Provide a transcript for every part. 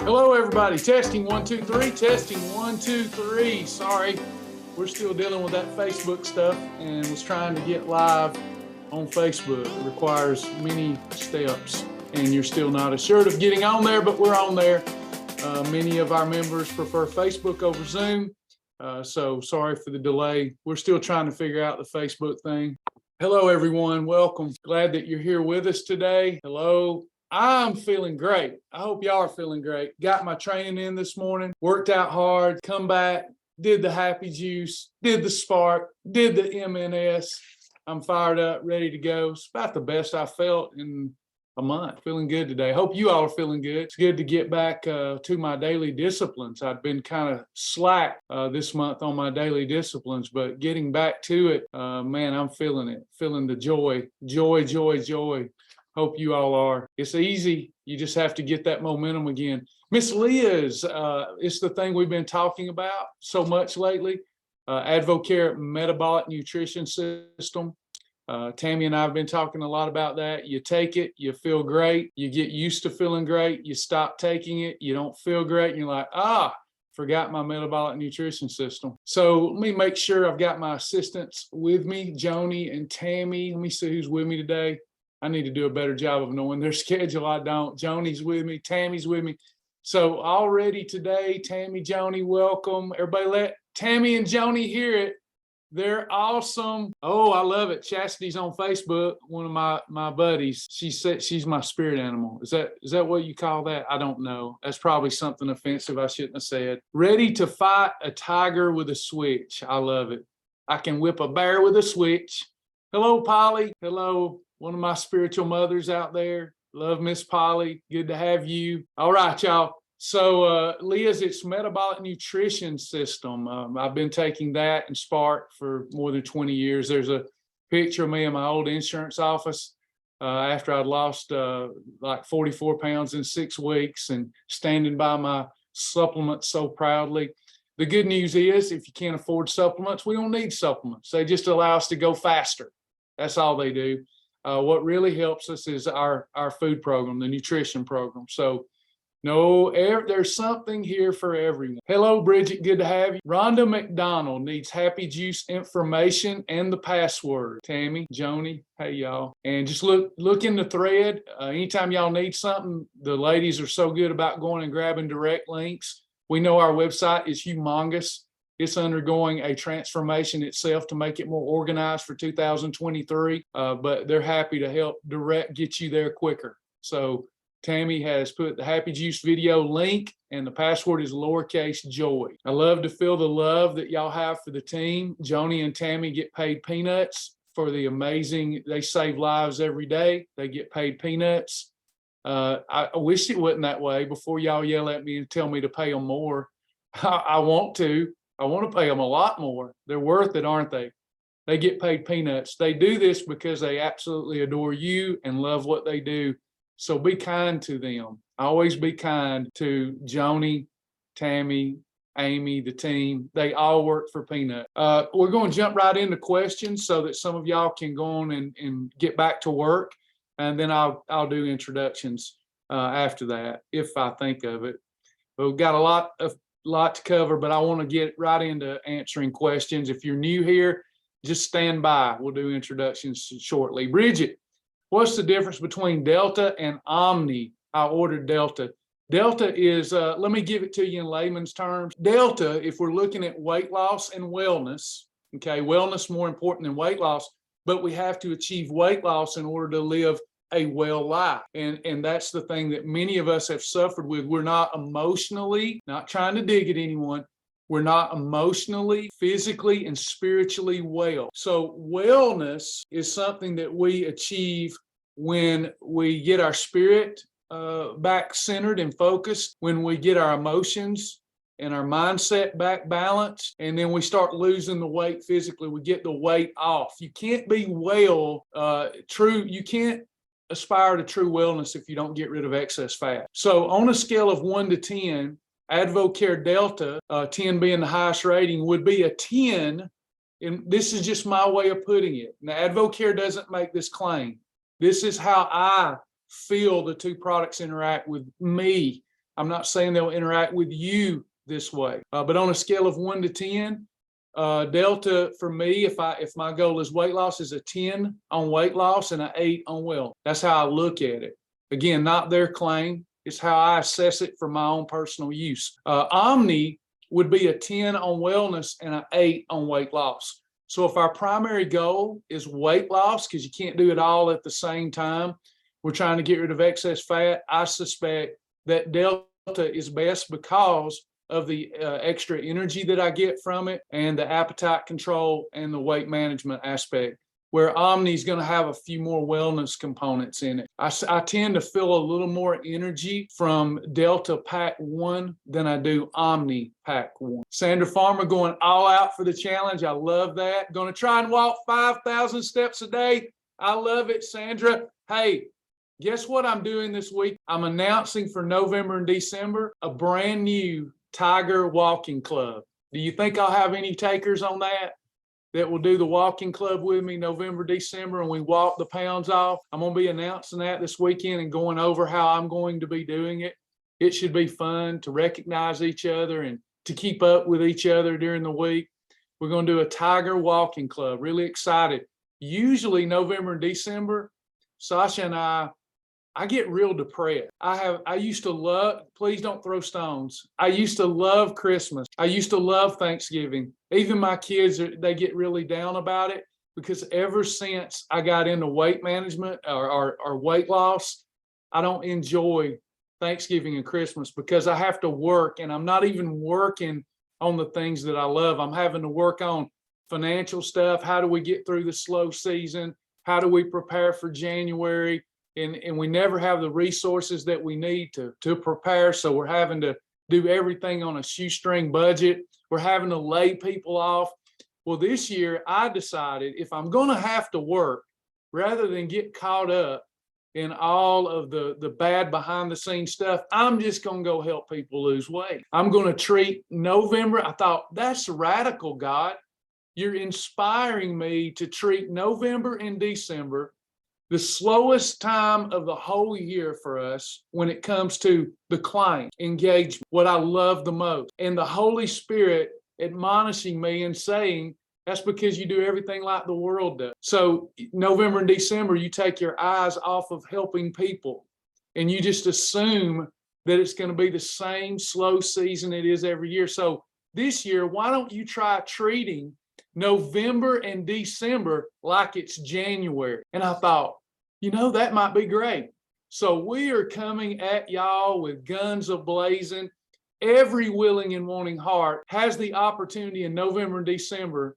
Hello, everybody. Testing 1, 2, 3. Testing 1, 2, 3. Sorry, we're still dealing with that Facebook stuff and was trying to get live on Facebook. It requires many steps, and you're still not assured of getting on there, but we're on there. Many of our members prefer Facebook over Zoom, so sorry for the delay. We're still trying to figure out the Facebook thing. Hello, everyone. Welcome. Glad that you're here with us today. Hello. I'm feeling great. I hope y'all are feeling great. Got my training in this morning, worked out hard, come back, did the happy juice, did the spark, did the MNS. I'm fired up, ready to go. It's about the best I felt in a month. Feeling good today. Hope you all are feeling good. It's good to get back to my daily disciplines. I've been kind of slack this month on my daily disciplines, but getting back to it, man, I'm feeling it. Feeling the joy. Hope you all are. It's easy. You just have to get that momentum again. Miss Leah's, it's the thing we've been talking about so much lately. Advocare Metabolic Nutrition System. Tammy and I have been talking a lot about that. You take it, you feel great. You get used to feeling great. You stop taking it, you don't feel great. And you're like, forgot my metabolic nutrition system. So let me make sure I've got my assistants with me, Joni and Tammy. Let me see who's with me today. I need to do a better job of knowing their schedule. I don't. Joni's with me. Tammy's with me. So already today, Tammy, Joni, welcome. Everybody let Tammy and Joni hear it. They're awesome. Oh, I love it. Chastity's on Facebook, one of my buddies. She said she's my spirit animal. Is that what you call that? I don't know. That's probably something offensive I shouldn't have said. Ready to fight a tiger with a switch. I love it. I can whip a bear with a switch. Hello, Polly. Hello. One of my spiritual mothers out there. Love Miss Polly. Good to have you. All right, y'all. So Leah's, it's metabolic nutrition system. I've been taking that and Spark for more than 20 years. There's a picture of me in my old insurance office after I'd lost like 44 pounds in 6 weeks and standing by my supplements so proudly. The good news is if you can't afford supplements, we don't need supplements. They just allow us to go faster. That's all they do. What really helps us is our food program, the nutrition program. So there's something here for everyone. Hello, Bridget. Good to have you. Rhonda McDonald needs Happy Juice information and the password. Tammy, Joni, hey, y'all. And just look in the thread. Anytime y'all need something, the ladies are so good about going and grabbing direct links. We know our website is humongous. It's undergoing a transformation itself to make it more organized for 2023, but they're happy to help get you there quicker. So Tammy has put the Happy Juice video link, and the password is lowercase joy. I love to feel the love that y'all have for the team. Joni and Tammy get paid peanuts for the amazing, they save lives every day. They get paid peanuts. I wish it wasn't that way. Before y'all yell at me and tell me to pay them more, I want to pay them a lot more. They're worth it, aren't they? They get paid peanuts. They do this because they absolutely adore you and love what they do. So be kind to them. Always be kind to Joni, Tammy, Amy, the team. They all work for peanut. We're going to jump right into questions so that some of y'all can go on and get back to work. And then I'll do introductions after that, if I think of it. But we've got a lot to cover, but I want to get right into answering questions. If you're new here, just stand by. We'll do introductions shortly. Bridget, what's the difference between Delta and Omni? I ordered Delta. Delta is, let me give it to you in layman's terms. Delta, if we're looking at weight loss and wellness, okay, wellness more important than weight loss, but we have to achieve weight loss in order to live a well life. And that's the thing that many of us have suffered with. We're not emotionally, not trying to dig at anyone. We're not emotionally, physically, and spiritually well. So wellness is something that we achieve when we get our spirit back centered and focused, when we get our emotions and our mindset back balanced, and then we start losing the weight physically. We get the weight off. You can't be well, you can't aspire to true wellness if you don't get rid of excess fat. So on a scale of 1 to 10, Advocare Delta, 10 being the highest rating, would be a 10. And this is just my way of putting it. Now, Advocare doesn't make this claim. This is how I feel the two products interact with me. I'm not saying they'll interact with you this way, but on a scale of 1 to 10, Delta for me, if my goal is weight loss, is a 10 on weight loss and an 8 on wellness. That's how I look at it. Again, not their claim. It's how I assess it for my own personal use. Omni would be a 10 on wellness and an 8 on weight loss. So if our primary goal is weight loss, because you can't do it all at the same time, we're trying to get rid of excess fat, I suspect that Delta is best because of the extra energy that I get from it and the appetite control and the weight management aspect, where Omni is going to have a few more wellness components in it. I tend to feel a little more energy from Delta Pack 1 than I do Omni Pack 1. Sandra Farmer going all out for the challenge. I love that. Going to try and walk 5,000 steps a day. I love it, Sandra. Hey, guess what I'm doing this week? I'm announcing for November and December a brand new Tiger Walking Club. Do you think I'll have any takers on that will do the walking club with me November, December, and we walk the pounds off? I'm going to be announcing that this weekend and going over how I'm going to be doing it. It should be fun to recognize each other and to keep up with each other during the week. We're going to do a Tiger Walking Club. Really excited. Usually November and December, Sasha and I get real depressed. I used to love, please don't throw stones. I used to love Christmas. I used to love Thanksgiving. Even my kids, they get really down about it because ever since I got into weight management or weight loss, I don't enjoy Thanksgiving and Christmas because I have to work, and I'm not even working on the things that I love. I'm having to work on financial stuff. How do we get through the slow season? How do we prepare for January? And we never have the resources that we need to prepare. So we're having to do everything on a shoestring budget. We're having to lay people off. Well, this year I decided if I'm going to have to work, rather than get caught up in all of the bad behind the scenes stuff, I'm just going to go help people lose weight. I'm going to treat November. I thought, that's radical, God. You're inspiring me to treat November and December, the slowest time of the whole year for us when it comes to the client engagement, what I love the most, and the Holy Spirit admonishing me and saying, that's because you do everything like the world does. So November and December, you take your eyes off of helping people and you just assume that it's going to be the same slow season it is every year. So this year, why don't you try treating November and December like it's January? And I thought, that might be great. So we are coming at y'all with guns a-blazing. Every willing and wanting heart has the opportunity in November and December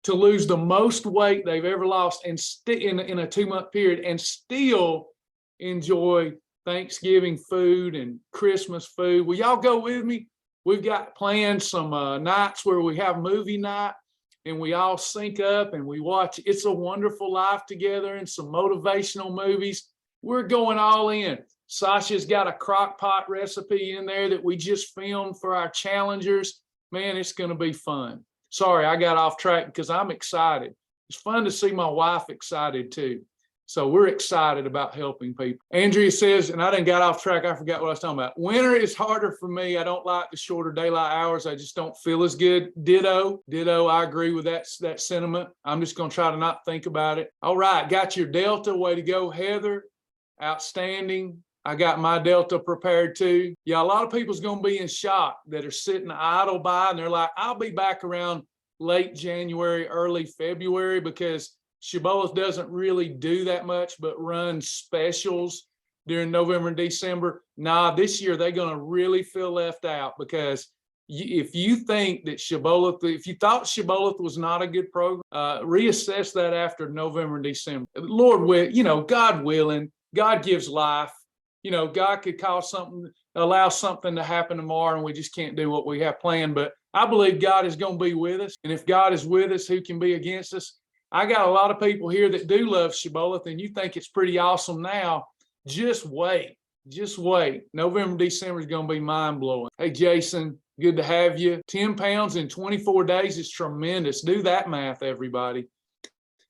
to lose the most weight they've ever lost and in a 2-month period and still enjoy Thanksgiving food and Christmas food. Will y'all go with me? We've got planned some nights where we have movie night and we all sync up and we watch It's a Wonderful Life together and some motivational movies. We're going all in. Sasha's got a crock pot recipe in there that we just filmed for our challengers. Man, it's going to be fun. Sorry, I got off track because I'm excited. It's fun to see my wife excited too. So we're excited about helping people. Andrea says, and I didn't got off track. I forgot what I was talking about. Winter is harder for me. I don't like the shorter daylight hours. I just don't feel as good. Ditto. I agree with that sentiment. I'm just going to try to not think about it. All right. Got your Delta. Way to go, Heather. Outstanding. I got my Delta prepared too. Yeah, a lot of people's going to be in shock that are sitting idle by and they're like, I'll be back around late January, early February because Shibboleth doesn't really do that much but run specials during November and December. Nah, this year they're going to really feel left out because if you think that if you thought Shibboleth was not a good program, reassess that after November and December. Lord, God willing, God gives life. God could allow something to happen tomorrow and we just can't do what we have planned. But I believe God is going to be with us. And if God is with us, who can be against us? I got a lot of people here that do love Shibboleth and you think it's pretty awesome now. Just wait. November, December is going to be mind blowing. Hey, Jason, good to have you. 10 pounds in 24 days is tremendous. Do that math, everybody.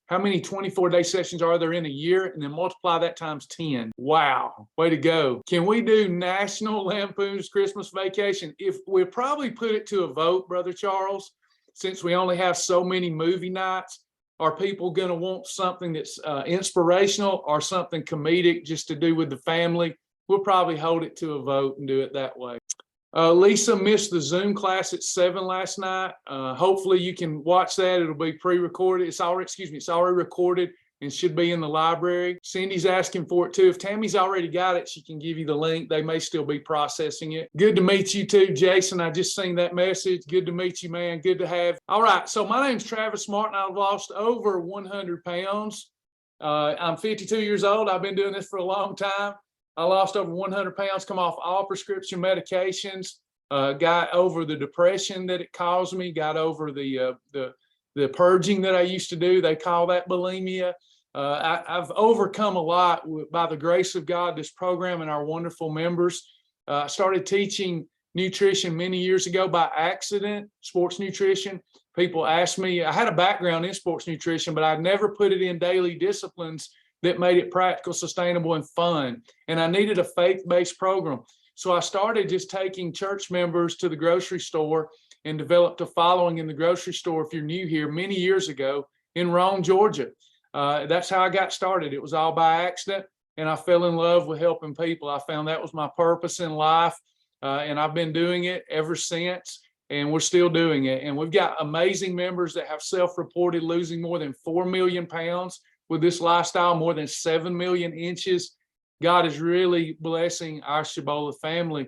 How many 24-day sessions are there in a year? And then multiply that times 10. Wow, way to go. Can we do National Lampoon's Christmas Vacation? If we'll probably put it to a vote, Brother Charles, since we only have so many movie nights. Are people going to want something that's inspirational or something comedic just to do with the family? We'll probably hold it to a vote and do it that way. Lisa missed the Zoom class at 7 last night. Hopefully you can watch that. It'll be pre-recorded. It's already recorded and should be in the library. Cindy's asking for it too. If Tammy's already got it, she can give you the link. They may still be processing it. Good to meet you too, Jason. I just seen that message. Good to meet you, man. Good to have. All right. So my name's Travis Martin. I've lost over 100 pounds. I'm 52 years old. I've been doing this for a long time. I lost over 100 pounds, come off all prescription medications, got over the depression that it caused me, got over the purging that I used to do. They call that bulimia. I've overcome a lot by the grace of God, this program and our wonderful members. I started teaching nutrition many years ago by accident, sports nutrition. People asked me, I had a background in sports nutrition, but I'd never put it in daily disciplines that made it practical, sustainable, and fun. And I needed a faith-based program. So I started just taking church members to the grocery store and developed a following in the grocery store, if you're new here, many years ago in Rome, Georgia. That's how I got started. It was all by accident, and I fell in love with helping people. I found that was my purpose in life, and I've been doing it ever since, and we're still doing it. And we've got amazing members that have self-reported losing more than 4 million pounds with this lifestyle, more than 7 million inches. God is really blessing our Shibboleth family.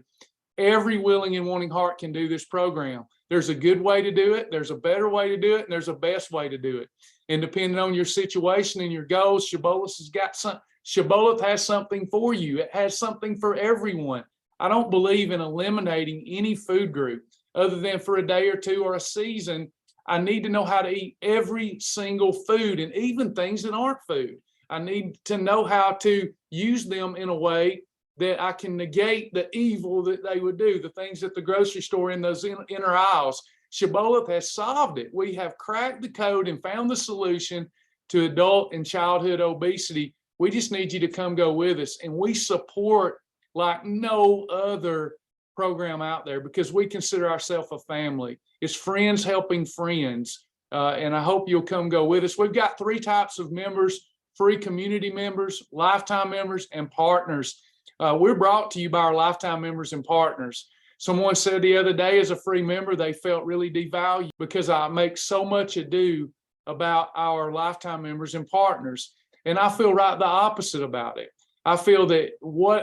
Every willing and wanting heart can do this program. There's a good way to do it, there's a better way to do it, and there's a best way to do it. And depending on your situation and your goals, Shibboleth has something for you. It has something for everyone. I don't believe in eliminating any food group other than for a day or two or a season. I need to know how to eat every single food, and even things that aren't food. I need to know how to use them in a way that I can negate the evil that they would do, the things at the grocery store in those inner aisles. Shibboleth has solved it. We have cracked the code and found the solution to adult and childhood obesity. We just need you to come go with us. And we support like no other program out there because we consider ourselves a family. It's friends helping friends. And I hope you'll come go with us. We've got 3 types of members: free community members, lifetime members, and partners. We're brought to you by our lifetime members and partners. Someone said the other day, as a free member, they felt really devalued because I make so much ado about our lifetime members and partners. And I feel right the opposite about it. I feel that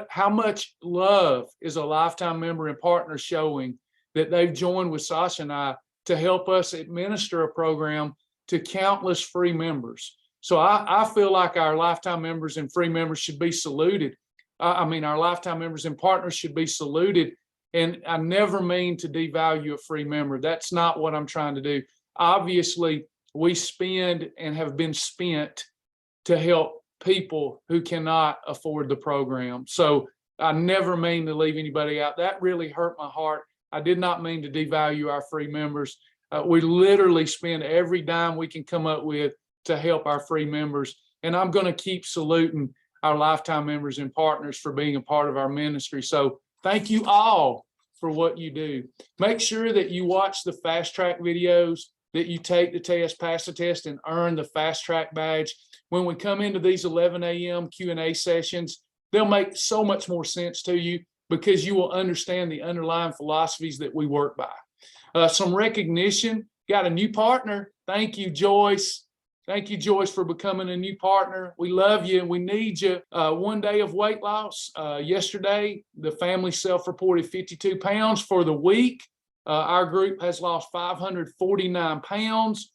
how much love is a lifetime member and partner showing that they've joined with Sasha and I to help us administer a program to countless free members. So I feel like our lifetime members and free members should be saluted. Our lifetime members and partners should be saluted. And I never mean to devalue a free member. That's not what I'm trying to do. Obviously, we spend and have been spent to help people who cannot afford the program. So I never mean to leave anybody out. That really hurt my heart. I did not mean to devalue our free members. We literally spend every dime we can come up with to help our free members. And I'm going to keep saluting our lifetime members and partners for being a part of our ministry. So thank you all for what you do. Make sure that you watch the fast track videos, that you take the test, pass the test, and earn the fast track badge. When we come into these 11 a.m. Q&A sessions, they'll make so much more sense to you because you will understand the underlying philosophies that we work by. Some recognition, got a new partner. Thank you, Joyce. Thank you, Joyce, for becoming a new partner. We love you and we need you. 1 day of weight loss. Yesterday, the family self-reported 52 pounds for the week. Our group has lost 549 pounds.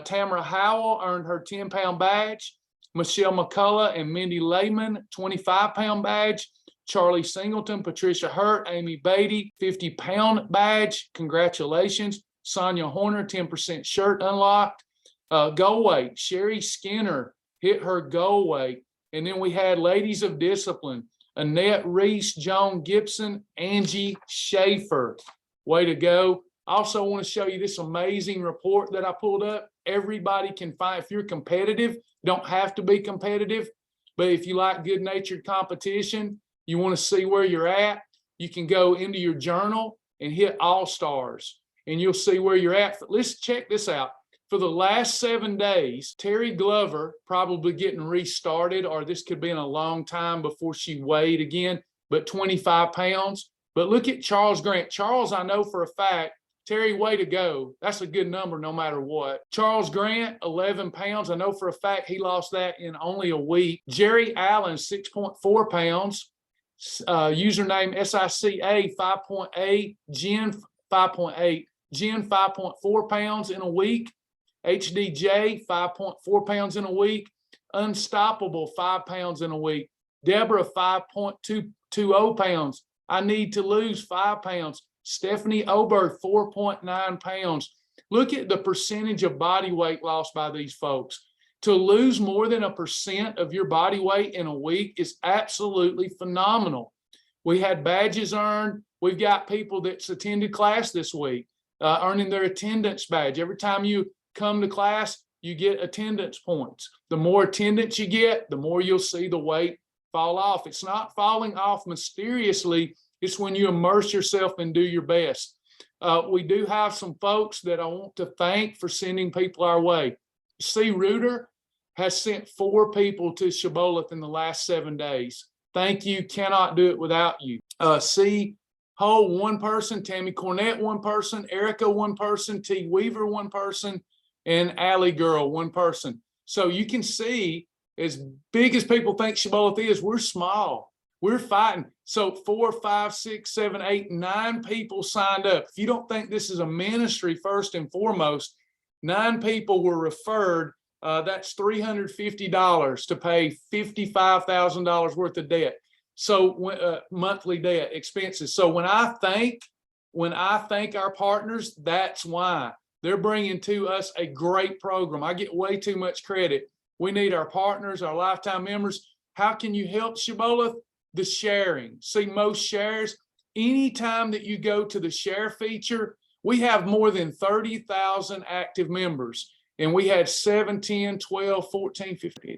Tamara Howell earned her 10-pound badge. Michelle McCullough and Mindy Lehman, 25-pound badge. Charlie Singleton, Patricia Hurt, Amy Beatty, 50-pound badge. Congratulations. Sonia Horner, 10% shirt unlocked. Goal weight, Sherry Skinner hit her goal weight. And then we had ladies of discipline, Annette Reese, Joan Gibson, Angie Schaefer. Way to go. I also want to show you this amazing report that I pulled up. Everybody can find, if you're competitive, don't have to be competitive, but if you like good-natured competition, you want to see where you're at, you can go into your journal and hit all stars, and you'll see where you're at. Let's check this out. For the last 7 days, Terry Glover probably getting restarted, or this could be in a long time before she weighed again, but 25 pounds. But look at Charles Grant. Charles, I know for a fact, Terry, way to go. That's a good number no matter what. Charles Grant, 11 pounds. I know for a fact he lost that in only a week. Jerry Allen, 6.4 pounds. Username SICA, 5.8. Jen, 5.8. Jen, 5.4 pounds in a week. HDJ, 5.4 pounds in a week. Unstoppable, 5 pounds in a week. Deborah, 5.220 pounds. I need to lose 5 pounds. Stephanie Oberg, 4.9 pounds. Look at the percentage of body weight lost by these folks. To lose more than 1% of your body weight in a week is absolutely phenomenal. We had badges earned. We've got people that's attended class this week, earning their attendance badge. Every time you come to class, you get attendance points. The more attendance you get, the more you'll see the weight fall off. It's not falling off mysteriously. It's when you immerse yourself and do your best. We do have some folks that I want to thank for sending people our way. C. Reuter has sent 4 people to Shibboleth in the last 7 days. Thank you. Cannot do it without you. C. Hull, 1 person. Tammy Cornett, 1 person. Erica, 1 person. T. Weaver, 1 person. And Allie Girl, 1 person. So you can see, as big as people think Shibboleth is, we're small. We're fighting. So 4, 5, 6, 7, 8, 9 people signed up. If you don't think this is a ministry first and foremost, 9 people were referred. That's $350 to pay $55,000 worth of debt. So monthly debt expenses. So when I thank our partners, that's why. They're bringing to us a great program. I get way too much credit. We need our partners, our lifetime members. How can you help Shibboleth? The sharing. See, most shares, anytime that you go to the share feature, we have more than 30,000 active members. And we had 7, 10, 12, 14, 15,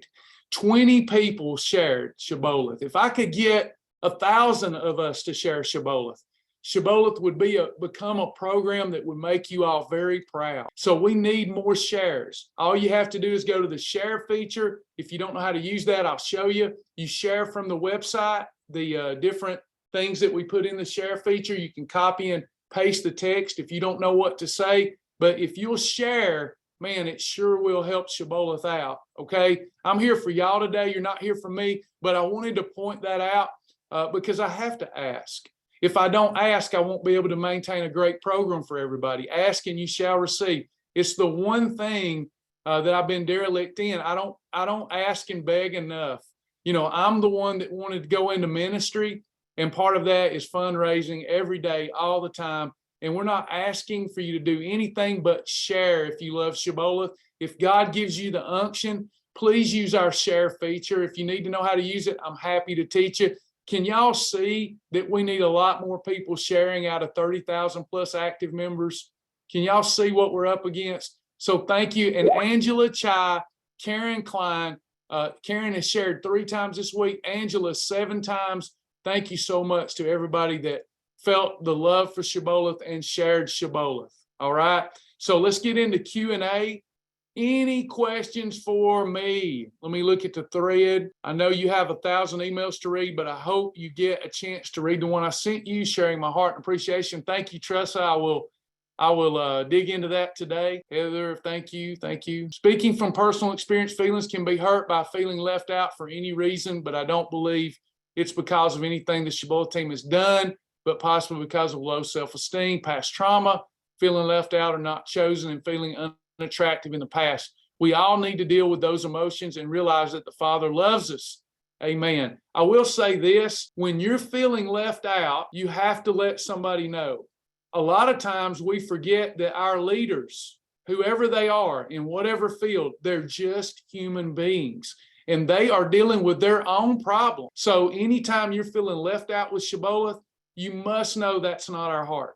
20 people shared Shibboleth. If I could get 1,000 of us to share Shibboleth, Shibboleth would become a program that would make you all very proud. So we need more shares. All you have to do is go to the share feature. If you don't know how to use that, I'll show you. You share from the website, the different things that we put in the share feature. You can copy and paste the text if you don't know what to say. But if you'll share, man, it sure will help Shibboleth out, okay? I'm here for y'all today. You're not here for me, but I wanted to point that out because I have to ask. If I don't ask, I won't be able to maintain a great program for everybody. Ask and you shall receive. It's the one thing that I've been derelict in. I don't ask and beg enough. You know, I'm the one that wanted to go into ministry, and part of that is fundraising every day, all the time. And we're not asking for you to do anything but share if you love Shibboleth. If God gives you the unction, please use our share feature. If you need to know how to use it, I'm happy to teach you. Can y'all see that we need a lot more people sharing out of 30,000 plus active members? Can y'all see what we're up against? So thank you. And Angela Chai, Karen Klein, Karen has shared 3 times this week. Angela 7 times. Thank you so much to everybody that felt the love for Shibboleth and shared Shibboleth. All right. So let's get into Q&A. Any questions for me? Let me look at the thread. I know you have 1,000 emails to read, but I hope you get a chance to read the one I sent you, sharing my heart and appreciation. Thank you, Tressa. I will dig into that today. Heather, thank you. Thank you. Speaking from personal experience, feelings can be hurt by feeling left out for any reason, but I don't believe it's because of anything the Shibboleth team has done, but possibly because of low self-esteem, past trauma, feeling left out or not chosen, and feeling unattractive in the past. We all need to deal with those emotions and realize that the Father loves us. Amen. I will say this, when you're feeling left out, you have to let somebody know. A lot of times we forget that our leaders, whoever they are in whatever field, they're just human beings and they are dealing with their own problem. So anytime you're feeling left out with Shibboleth, you must know that's not our heart.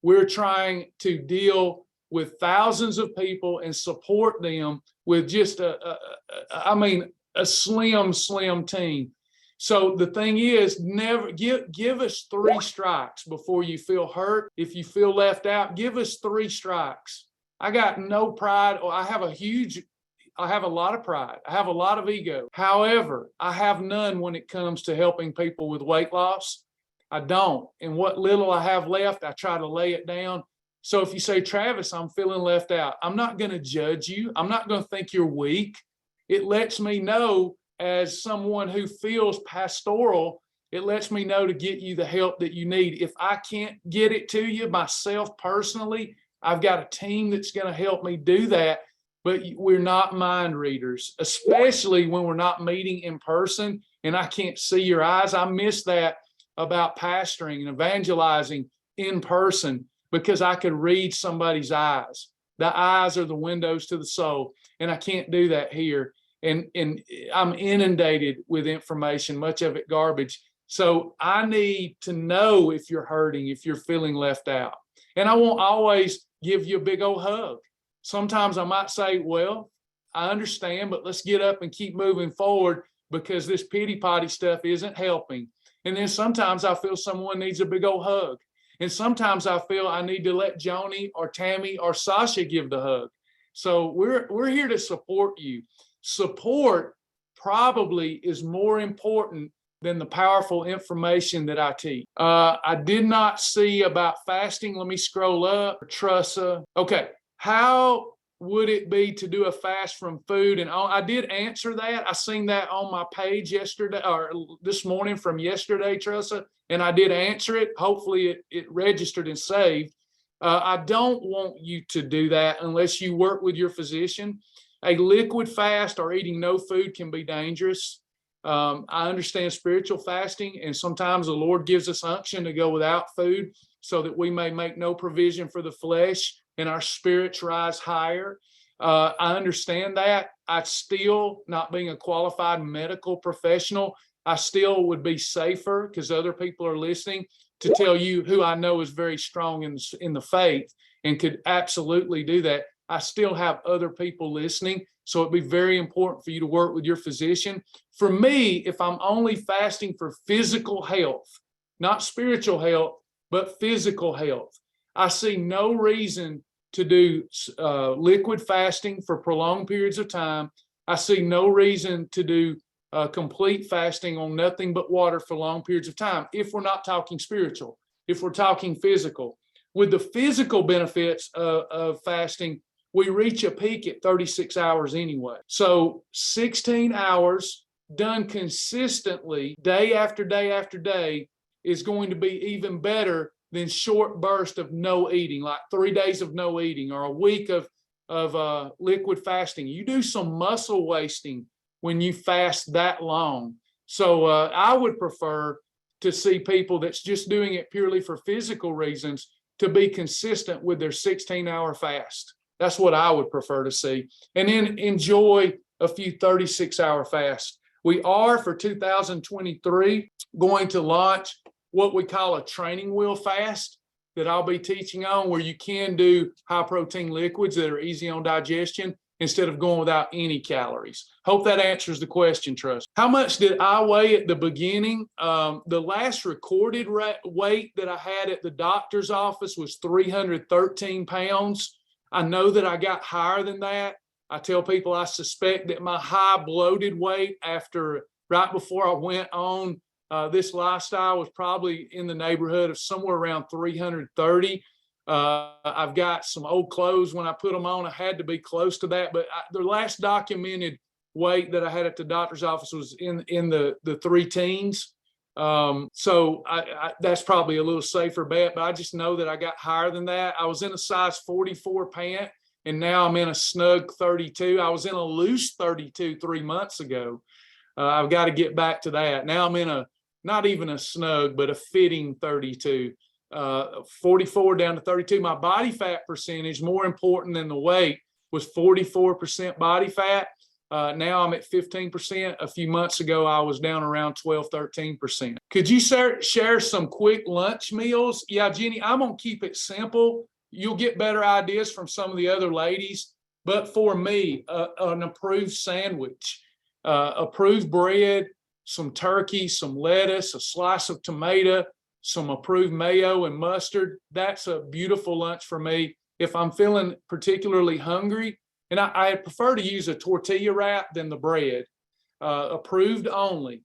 we're trying to deal with thousands of people and support them with just a slim team. So the thing is, never give us 3 strikes before you feel hurt. If you feel left out, give us 3 strikes. I got no pride, or I have a lot of pride. I have a lot of ego. However, I have none when it comes to helping people with weight loss. I don't. And what little I have left, I try to lay it down. So if you say, Travis, I'm feeling left out, I'm not going to judge you. I'm not going to think you're weak. It lets me know, as someone who feels pastoral, it lets me know to get you the help that you need. If I can't get it to you myself personally, I've got a team that's going to help me do that. But we're not mind readers, especially when we're not meeting in person and I can't see your eyes. I miss that about pastoring and evangelizing in person, because I could read somebody's eyes. The eyes are the windows to the soul, and I can't do that here. And I'm inundated with information, much of it garbage. So I need to know if you're hurting, if you're feeling left out. And I won't always give you a big old hug. Sometimes I might say, well, I understand, but let's get up and keep moving forward, because this pity potty stuff isn't helping. And then sometimes I feel someone needs a big old hug. And sometimes I feel I need to let Joni or Tammy or Sasha give the hug. So we're here to support you. Support probably is more important than the powerful information that I teach. I did not see about fasting. Let me scroll up. Trussa. Okay. How would it be to do a fast from food? And I did answer that. I seen that on my page yesterday, or this morning from yesterday, Trussa, and I did answer it. Hopefully it registered and saved. I don't want you to do that unless you work with your physician. A liquid fast or eating no food can be dangerous. I understand spiritual fasting, and sometimes the Lord gives us unction to go without food so that we may make no provision for the flesh and our spirits rise higher. I understand that. I still, not being a qualified medical professional, I still would be safer, because other people are listening, to tell you who I know is very strong in the faith and could absolutely do that. I still have other people listening, so it'd be very important for you to work with your physician. For me, if I'm only fasting for physical health, not spiritual health, but physical health, I see no reason to do liquid fasting for prolonged periods of time. I see no reason to do complete fasting on nothing but water for long periods of time, if we're not talking spiritual, if we're talking physical. With the physical benefits of fasting, we reach a peak at 36 hours anyway. So 16 hours done consistently, day after day after day, is going to be even better than short bursts of no eating, like 3 days of no eating or a week of liquid fasting. You do some muscle wasting when you fast that long. So I would prefer to see people that's just doing it purely for physical reasons to be consistent with their 16-hour fast. That's what I would prefer to see. And then enjoy a few 36-hour fasts. We are, for 2023, going to launch what we call a training wheel fast that I'll be teaching on, where you can do high protein liquids that are easy on digestion instead of going without any calories. Hope that answers the question, Trust. How much did I weigh at the beginning? The last recorded weight that I had at the doctor's office was 313 pounds. I know that I got higher than that. I tell people I suspect that my high bloated weight right before I went on this lifestyle was probably in the neighborhood of somewhere around 330. I've got some old clothes. When I put them on, I had to be close to that. But the last documented weight that I had at the doctor's office was in the 3 teens. So that's probably a little safer bet, but I just know that I got higher than that. I was in a size 44 pant, and now I'm in a snug 32. I was in a loose 32 3 months ago. I've got to get back to that. Now I'm in not even a snug, but a fitting 32. 44 down to 32. My body fat percentage, more important than the weight, was 44% body fat. Now I'm at 15%. A few months ago, I was down around 12, 13%. Could you share some quick lunch meals? Yeah, Jenny, I'm going to keep it simple. You'll get better ideas from some of the other ladies. But for me, an approved sandwich, approved bread, some turkey, some lettuce, a slice of tomato, some approved mayo and mustard. That's a beautiful lunch for me. If I'm feeling particularly hungry, and I prefer to use a tortilla wrap than the bread, approved only.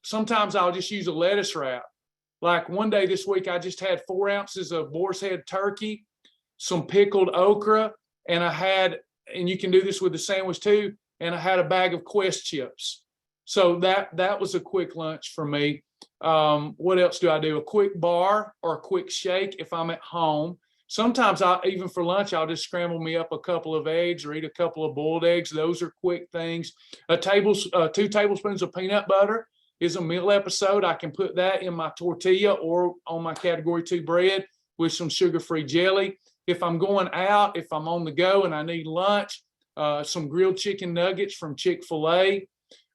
Sometimes I'll just use a lettuce wrap. Like one day this week, I just had 4 ounces of boar's head turkey, some pickled okra, and and you can do this with the sandwich too, and I had a bag of Quest chips. So that was a quick lunch for me. What else do I do? A quick bar or a quick shake if I'm at home. Sometimes even for lunch, I'll just scramble me up a couple of eggs or eat a couple of boiled eggs. Those are quick things. 2 tablespoons of peanut butter is a meal episode. I can put that in my tortilla or on my category 2 bread with some sugar-free jelly. If I'm going out, if I'm on the go and I need lunch, some grilled chicken nuggets from Chick-fil-A,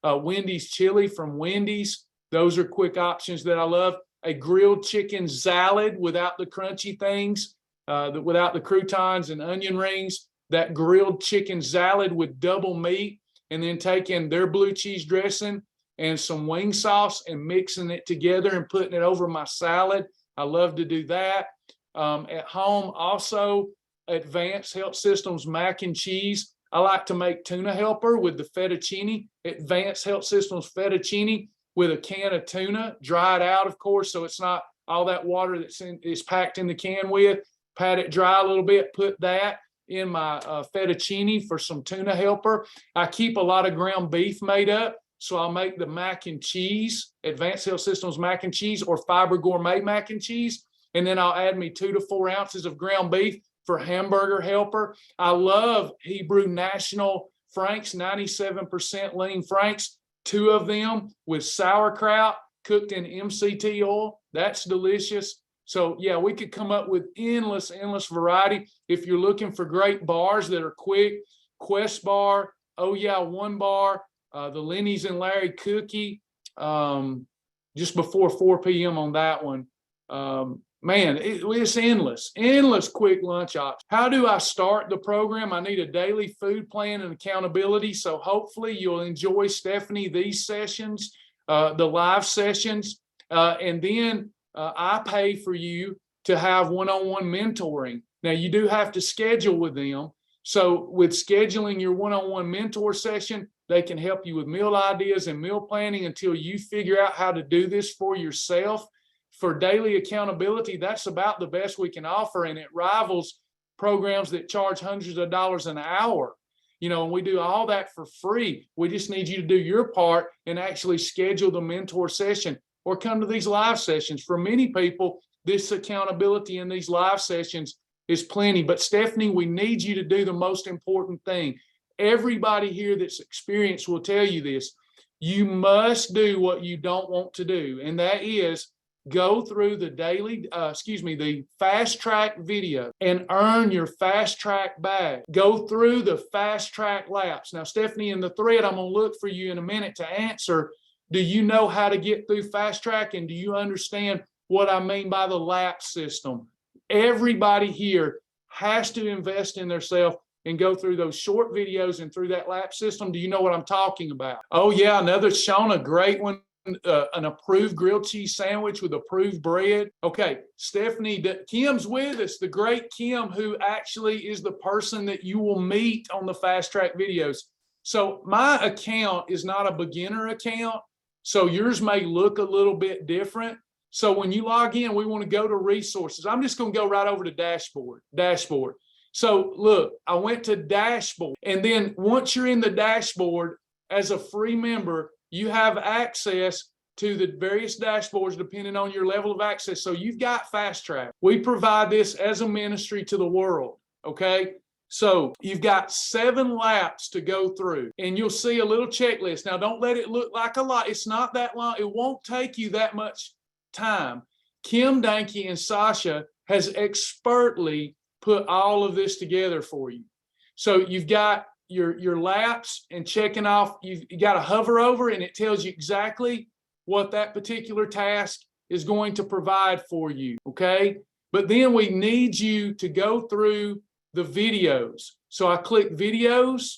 Wendy's chili from Wendy's. Those are quick options that I love. A grilled chicken salad without the crunchy things, without the croutons and onion rings. That grilled chicken salad with double meat, and then taking their blue cheese dressing and some wing sauce and mixing it together and putting it over my salad. I love to do that. At home, also, Advanced Health Systems mac and cheese. I like to make tuna helper with the fettuccine. Advanced Health Systems fettuccine with a can of tuna, dried out, of course, so it's not all that water is packed in the can with. Pat it dry a little bit, put that in my fettuccine for some tuna helper. I keep a lot of ground beef made up, so I'll make the mac and cheese, Advanced Health Systems mac and cheese or Fiber Gourmet mac and cheese, and then I'll add me 2 to 4 ounces of ground beef for hamburger helper. I love Hebrew National Franks, 97% lean Franks, 2 of them with sauerkraut cooked in MCT oil. That's delicious. So yeah, we could come up with endless variety. If you're looking for great bars that are quick, Quest bar, Oh Yeah, One bar, the Lenny's and Larry cookie, just before 4 p.m. on that one. Man, it's endless quick lunch options. How do I start the program? I need a daily food plan and accountability. So hopefully you'll enjoy, Stephanie, these sessions, the live sessions. And then I pay for you to have one-on-one mentoring. Now, you do have to schedule with them. So with scheduling your one-on-one mentor session, they can help you with meal ideas and meal planning until you figure out how to do this for yourself. For daily accountability, that's about the best we can offer, and it rivals programs that charge hundreds of dollars an hour. And we do all that for free. We just need you to do your part and actually schedule the mentor session or come to these live sessions. For many people, this accountability in these live sessions is plenty. But Stephanie, we need you to do the most important thing. Everybody here that's experienced will tell you this. You must do what you don't want to do, and that is go through the fast track video and earn your fast track badge. Go through the fast track laps. Now, Stephanie, in the thread, I'm going to look for you in a minute to answer. Do you know how to get through fast track? And do you understand what I mean by the lap system? Everybody here has to invest in themselves and go through those short videos and through that lap system. Do you know what I'm talking about? Oh yeah, another Shauna, great one. An approved grilled cheese sandwich with approved bread. Okay, Stephanie, Kim's with us, the great Kim, who actually is the person that you will meet on the fast track videos. So my account is not a beginner account, so yours may look a little bit different. So when you log in, we want to go to resources. I'm just going to go right over to dashboard. So look, I went to dashboard, and then once you're in the dashboard as a free member, you have access to the various dashboards depending on your level of access. So you've got fast track. We provide this as a ministry to the world. Okay. So you've got 7 laps to go through, and you'll see a little checklist. Now, don't let it look like a lot. It's not that long. It won't take you that much time. Kim Danke and Sasha has expertly put all of this together for you. So you've got your laps and checking off. You got to hover over, and it tells you exactly what that particular task is going to provide for you. Okay. But then we need you to go through the videos. So I click videos,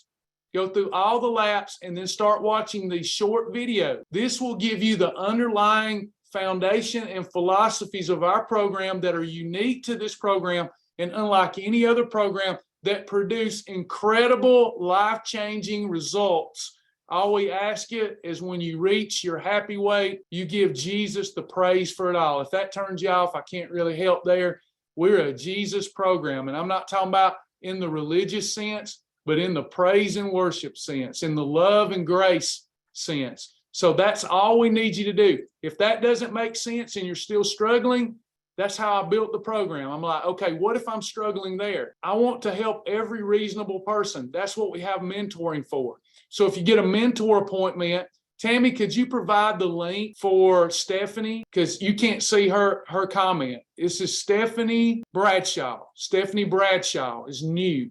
go through all the laps, and then start watching these short videos. This will give you the underlying foundation and philosophies of our program that are unique to this program and unlike any other program that produce incredible life-changing results. All we ask you is when you reach your happy weight, you give Jesus the praise for it all. If that turns you off, I can't really help there. We're a Jesus program, and I'm not talking about in the religious sense, but in the praise and worship sense, in the love and grace sense. So that's all we need you to do. If that doesn't make sense and you're still struggling, that's how I built the program. I'm like, okay, what if I'm struggling there? I want to help every reasonable person. That's what we have mentoring for. So if you get a mentor appointment, Tammy, could you provide the link for Stephanie? Because you can't see her comment. This is Stephanie Bradshaw. Stephanie Bradshaw is new.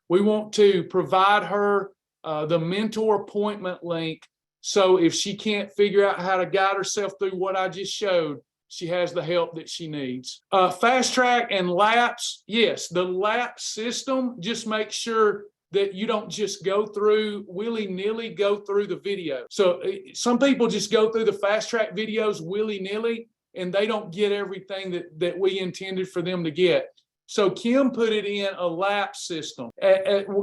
We want to provide her the mentor appointment link. So if she can't figure out how to guide herself through what I just showed, she has the help that she needs. Fast track and laps. Yes, the lap system, just make sure that you don't just go through willy-nilly, go through the video. So some people just go through the fast track videos willy-nilly, and they don't get everything that we intended for them to get. So Kim put it in a lap system.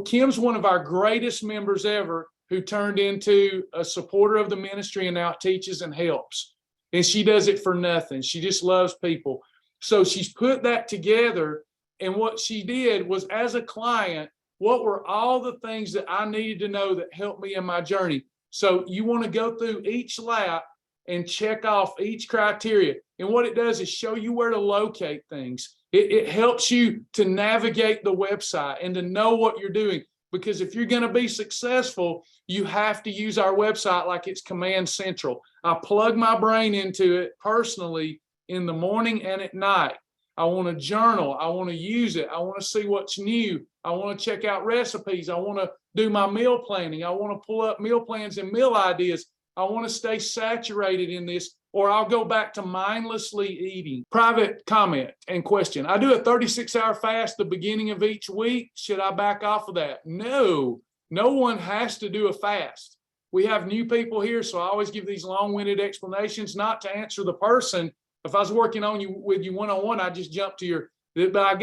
Kim's one of our greatest members ever, who turned into a supporter of the ministry and now teaches and helps. And she does it for nothing. She just loves people. So she's put that together. And what she did was, as a client, what were all the things that I needed to know that helped me in my journey? So you want to go through each lap and check off each criteria. And what it does is show you where to locate things. It helps you to navigate the website and to know what you're doing. Because if you're going to be successful, you have to use our website like it's command central. I plug my brain into it personally in the morning and at night. I want to journal. I want to use it. I want to see what's new. I want to check out recipes. I want to do my meal planning. I want to pull up meal plans and meal ideas. I want to stay saturated in this, or I'll go back to mindlessly eating. Private comment and question. I do a 36-hour fast the beginning of each week. Should I back off of that? No, no one has to do a fast. We have new people here, so I always give these long-winded explanations, not to answer the person. If I was working with you one-on-one, I'd just jump to your, but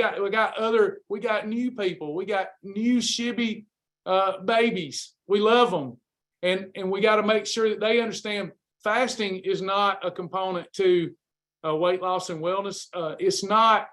we got new people. We got new Shibby babies. We love them. And we got to make sure that they understand fasting is not a component to weight loss and wellness. It's not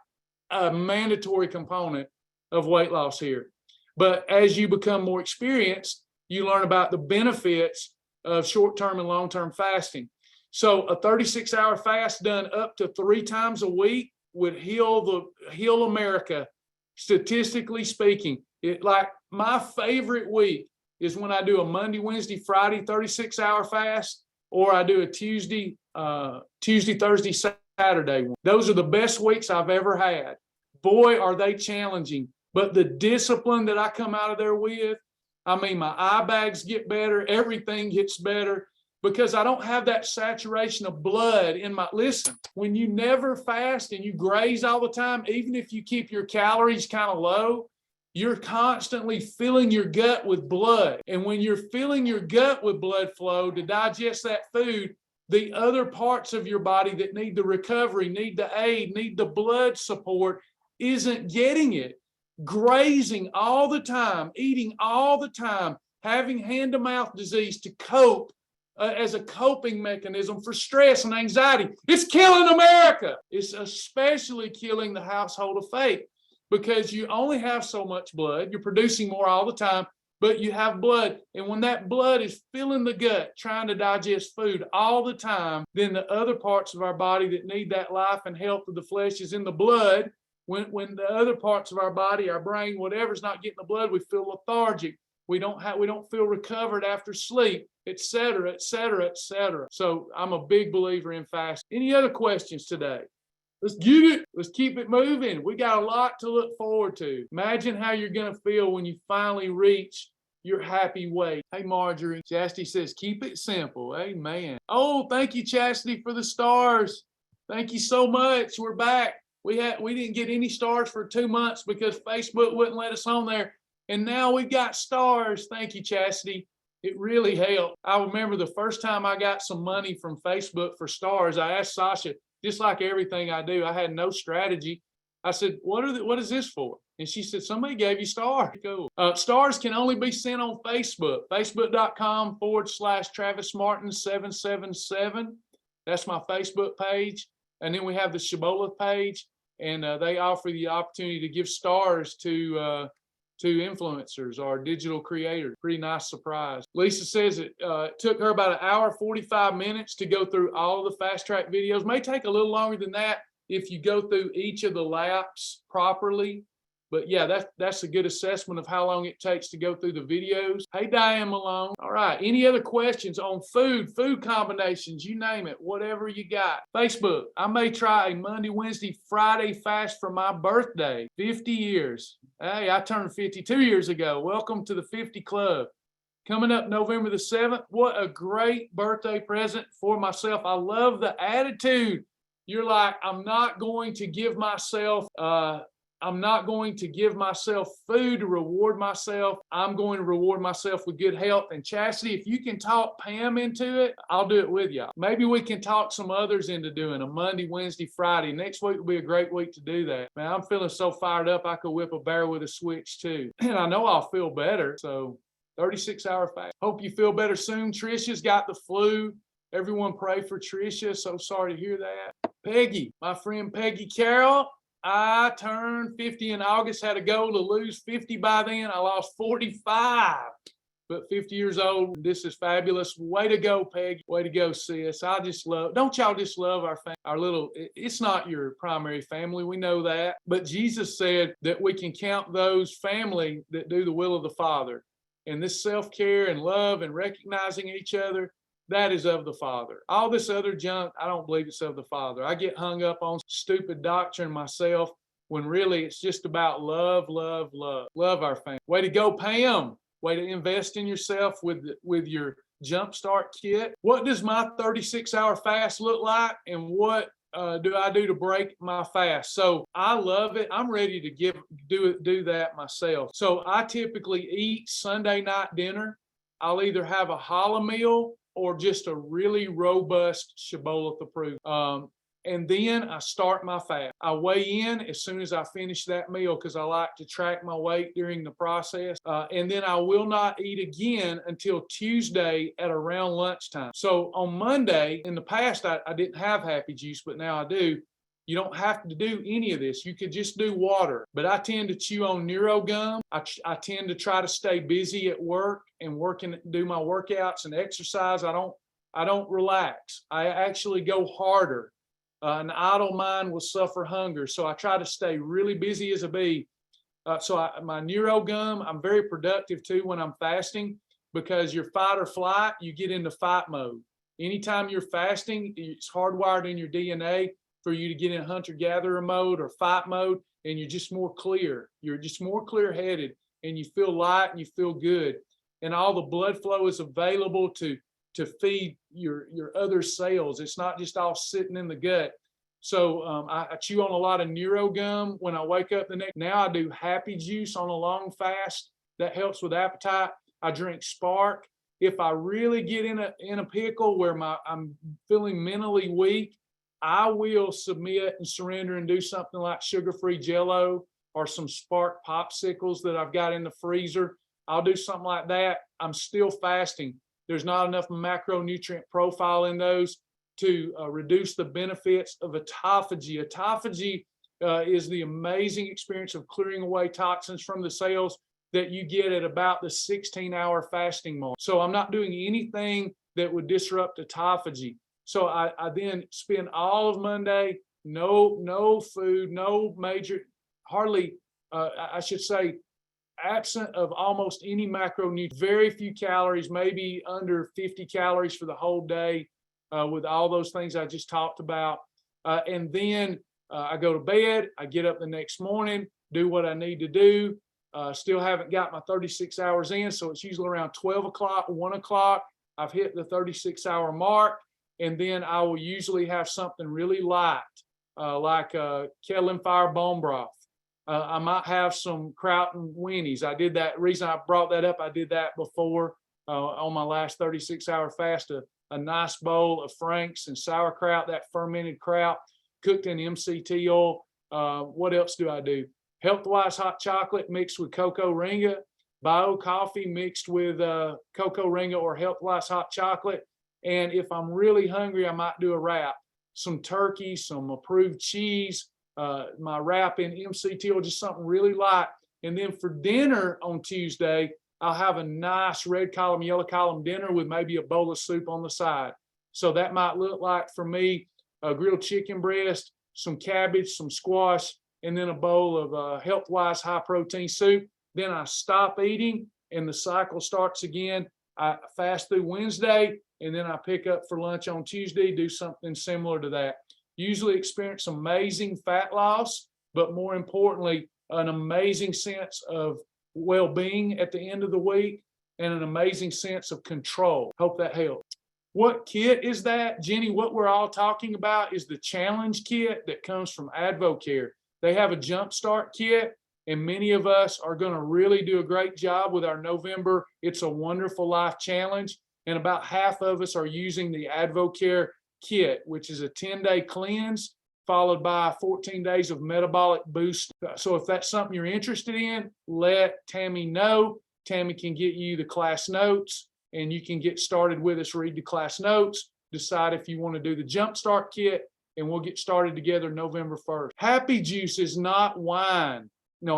a mandatory component of weight loss here. But as you become more experienced, you learn about the benefits of short-term and long-term fasting. So a 36-hour fast done up to 3 times a week would heal America, statistically speaking. Like my favorite week is when I do a Monday, Wednesday, Friday 36-hour fast, or I do a Tuesday, Thursday, Saturday one. Those are the best weeks I've ever had. Boy, are they challenging. But the discipline that I come out of there with, I mean, my eye bags get better, everything gets better, because I don't have that saturation of blood in my, listen, when you never fast and you graze all the time, even if you keep your calories kind of low, you're constantly filling your gut with blood. And when you're filling your gut with blood flow to digest that food, the other parts of your body that need the recovery, need the aid, need the blood support, isn't getting it. Grazing all the time, eating all the time, having hand-to-mouth disease to cope as a coping mechanism for stress and anxiety. It's killing America. It's especially killing the household of faith, because you only have so much blood. You're producing more all the time, but you have blood. And when that blood is filling the gut, trying to digest food all the time, then the other parts of our body that need that life and health of the flesh is in the blood. When the other parts of our body, our brain, whatever's not getting the blood, we feel lethargic. We don't feel recovered after sleep, et cetera, et cetera, et cetera. So I'm a big believer in fasting. Any other questions today? Let's get it. Let's keep it moving. We got a lot to look forward to. Imagine how you're going to feel when you finally reach your happy weight. Hey, Marjorie. Chastity says, keep it simple. Amen. Oh, thank you, Chastity, for the stars. Thank you so much. We're back. We didn't get any stars for 2 months because Facebook wouldn't let us on there. And now we've got stars. Thank you, Chastity. It really helped. I remember the first time I got some money from Facebook for stars, I asked Sasha, just like everything I do, I had no strategy. I said, what is this for? And she said, somebody gave you stars. Cool. Stars can only be sent on Facebook, facebook.com/Travis Martin 777. That's my Facebook page. And then we have the Shibboleth page, and they offer the opportunity to give stars to influencers or digital creators. Pretty nice surprise. Lisa says it took her about 1 hour, 45 minutes to go through all the fast track videos. May take a little longer than that if you go through each of the laps properly. But yeah, that's a good assessment of how long it takes to go through the videos. Hey, Diane Malone. All right. Any other questions on food combinations, you name it, whatever you got. Facebook, I may try a Monday, Wednesday, Friday fast for my birthday. 50 years. Hey, I turned 52 years ago. Welcome to the 50 Club. Coming up November the 7th. What a great birthday present for myself. I love the attitude. You're like, I'm not going to give myself food to reward myself. I'm going to reward myself with good health. And Chastity, if you can talk Pam into it, I'll do it with y'all. Maybe we can talk some others into doing a Monday, Wednesday, Friday. Next week will be a great week to do that. Man, I'm feeling so fired up, I could whip a bear with a switch too. And I know I'll feel better. So 36-hour fast. Hope you feel better soon. Trisha's got the flu. Everyone pray for Tricia. So sorry to hear that. Peggy, my friend Peggy Carroll. I turned 50 in August, had a goal to lose 50 by then. I lost 45, but 50 years old. This is fabulous. Way to go, Peggy. Way to go, sis. Don't y'all just love it's not your primary family. We know that. But Jesus said that we can count those family that do the will of the Father. And this self-care and love and recognizing each other, that is of the Father. All this other junk, I don't believe it's of the Father. I get hung up on stupid doctrine myself when really it's just about love, love, love. Love our family. Way to go, Pam. Way to invest in yourself with your Jumpstart kit. What does my 36-hour fast look like, and what do I do to break my fast? So I love it. I'm ready to do that myself. So I typically eat Sunday night dinner. I'll either have a challah meal or just a really robust Shibboleth approved. And then I start my fast. I weigh in as soon as I finish that meal because I like to track my weight during the process. And then I will not eat again until Tuesday at around lunchtime. So on Monday, in the past, I didn't have Happy Juice, but now I do. You don't have to do any of this. You could just do water. But I tend to chew on Neuro gum. I tend to try to stay busy at work and do my workouts and exercise. I don't relax. I actually go harder. An idle mind will suffer hunger. So I try to stay really busy as a bee. My Neuro gum, I'm very productive too when I'm fasting, because your fight or flight, you get into fight mode. Anytime you're fasting, it's hardwired in your DNA for you to get in hunter-gatherer mode or fight mode, and you're just more clear. You're just more clear-headed, and you feel light and you feel good. And all the blood flow is available to feed your other cells. It's not just all sitting in the gut. So I chew on a lot of Neuro gum when I wake up the next. Now I do Happy Juice on a long fast. That helps with appetite. I drink Spark. If I really get in a pickle where I'm feeling mentally weak, I will submit and surrender and do something like sugar-free Jell-O or some Spark popsicles that I've got in the freezer. I'll do something like that. I'm still fasting. There's not enough macronutrient profile in those to reduce the benefits of autophagy. Autophagy is the amazing experience of clearing away toxins from the cells that you get at about the 16-hour fasting mark. So I'm not doing anything that would disrupt autophagy. So I then spend all of Monday, no food, no major, hardly, I should say, absent of almost any macronutrient, very few calories, maybe under 50 calories for the whole day with all those things I just talked about. And then I go to bed, I get up the next morning, do what I need to do. Still haven't got my 36 hours in, so it's usually around 12 o'clock, 1 o'clock. I've hit the 36-hour mark, and then I will usually have something really light, like kettle and fire bone broth. I might have some kraut and weenies. I did that. Reason I brought that up, I did that before on my last 36-hour fast. A nice bowl of Frank's and sauerkraut, that fermented kraut, cooked in MCT oil. What else do I do? Health-wise hot chocolate mixed with cocoa ringa, bio coffee mixed with cocoa ringa or health-wise hot chocolate. And if I'm really hungry, I might do a wrap. Some turkey, some approved cheese, my wrap in MCT oil, just something really light. And then for dinner on Tuesday, I'll have a nice red column, yellow column dinner with maybe a bowl of soup on the side. So that might look like for me, a grilled chicken breast, some cabbage, some squash, and then a bowl of health-wise high-protein soup. Then I stop eating, and the cycle starts again. I fast through Wednesday, and then I pick up for lunch on Tuesday, do something similar to that. Usually experience amazing fat loss, but more importantly, an amazing sense of well-being at the end of the week and an amazing sense of control. Hope that helps. What kit is that? Jenny, what we're all talking about is the challenge kit that comes from AdvoCare. They have a jumpstart kit, and many of us are going to really do a great job with our November It's a Wonderful Life Challenge. And about half of us are using the AdvoCare kit, which is a 10-day cleanse followed by 14 days of metabolic boost. So if that's something you're interested in, let Tammy know. Tammy can get you the class notes, and you can get started with us, read the class notes, decide if you want to do the jumpstart kit, and we'll get started together November 1st. Happy juice is not wine. No,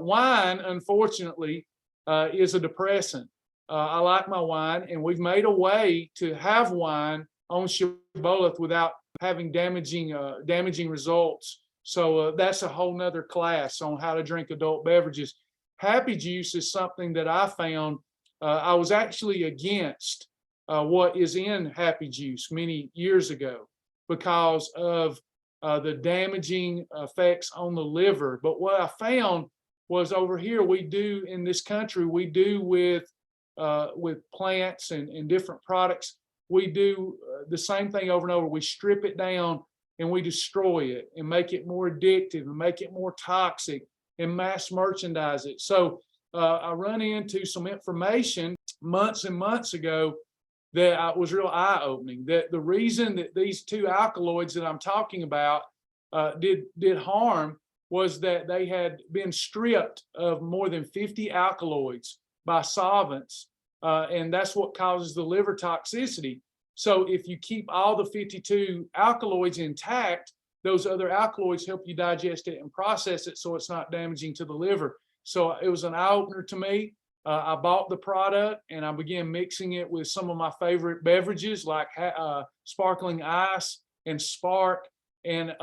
wine, unfortunately, is a depressant. I like my wine, and we've made a way to have wine on Shibboleth without having damaging results. So that's a whole nother class on how to drink adult beverages. Happy juice is something that I found. I was actually against what is in happy juice many years ago because of the damaging effects on the liver. But what I found was over here, we do in this country, we do with plants and different products, we do the same thing over and over. We strip it down and we destroy it and make it more addictive and make it more toxic and mass merchandise it. So I run into some information months and months ago that was real eye-opening, that the reason that these two alkaloids that I'm talking about did harm was that they had been stripped of more than 50 alkaloids by solvents, and that's what causes the liver toxicity. So if you keep all the 52 alkaloids intact, those other alkaloids help you digest it and process it so it's not damaging to the liver. So it was an eye-opener to me. I bought the product and I began mixing it with some of my favorite beverages like sparkling ice and Spark, and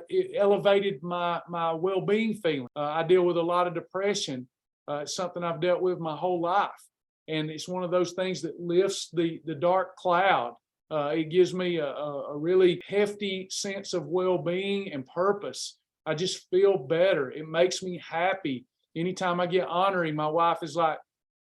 it elevated my well-being feeling. I deal with a lot of depression. It's something I've dealt with my whole life, and it's one of those things that lifts the dark cloud. It gives me a really hefty sense of well-being and purpose. I just feel better. It makes me happy. Anytime I get ornery, my wife is like,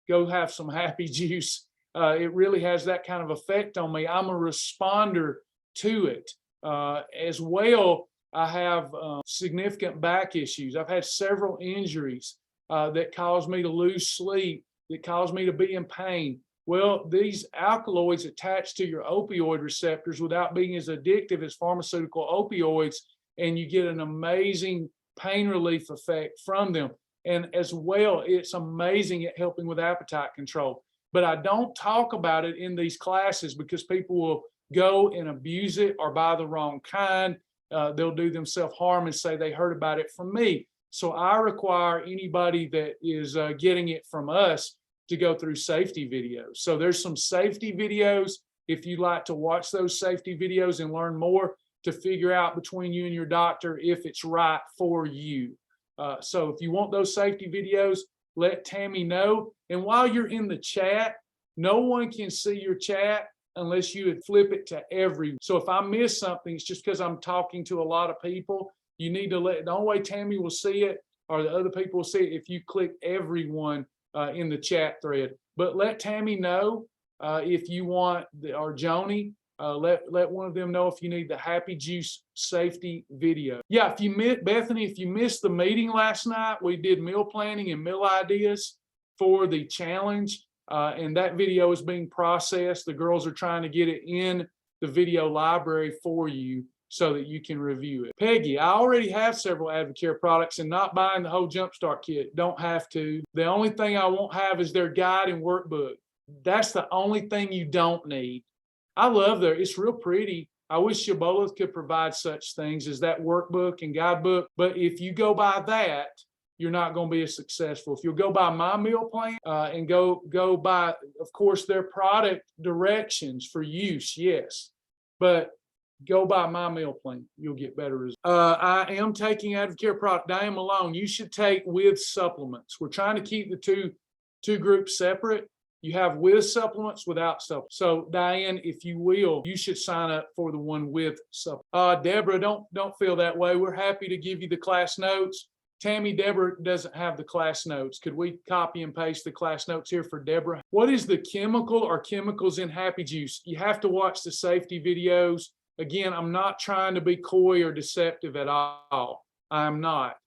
go have some happy juice. It really has that kind of effect on me. I'm a responder to it. As well, I have significant back issues. I've had several injuries that cause me to lose sleep, that cause me to be in pain. Well, these alkaloids attach to your opioid receptors without being as addictive as pharmaceutical opioids, and you get an amazing pain relief effect from them. And as well, it's amazing at helping with appetite control. But I don't talk about it in these classes because people will go and abuse it or buy the wrong kind. They'll do themselves harm and say they heard about it from me. So I require anybody that is getting it from us to go through safety videos. So there's some safety videos if you'd like to watch those safety videos and learn more to figure out between you and your doctor if it's right for you. So if you want those safety videos, let Tammy know. And while you're in the chat, no one can see your chat unless you would flip it to everyone. So if I miss something, it's just because I'm talking to a lot of people. You need to the only way Tammy will see it or the other people will see it if you click everyone in the chat thread. But let Tammy know if you want, or Joni, let one of them know if you need the Happy Juice safety video. Yeah, Bethany, if you missed the meeting last night, we did meal planning and meal ideas for the challenge, and that video is being processed. The girls are trying to get it in the video library for you so that you can review it. Peggy, I already have several Advocare products and not buying the whole Jumpstart kit. Don't have to. The only thing I won't have is their guide and workbook. That's the only thing you don't need. I love it's real pretty. I wish Shibboleth could provide such things as that workbook and guidebook. But if you go by that, you're not going to be as successful. If you'll go by my meal plan and go by, of course, their product directions for use, yes. But go by my meal plan. You'll get better results. I am taking Advocare product. Diane Malone, you should take with supplements. We're trying to keep the two groups separate. You have with supplements, without supplements. So Diane, if you will, you should sign up for the one with supplements. Deborah, don't feel that way. We're happy to give you the class notes. Tammy, Deborah doesn't have the class notes. Could we copy and paste the class notes here for Deborah? What is the chemical or chemicals in Happy Juice? You have to watch the safety videos. Again, I'm not trying to be coy or deceptive at all. I'm not.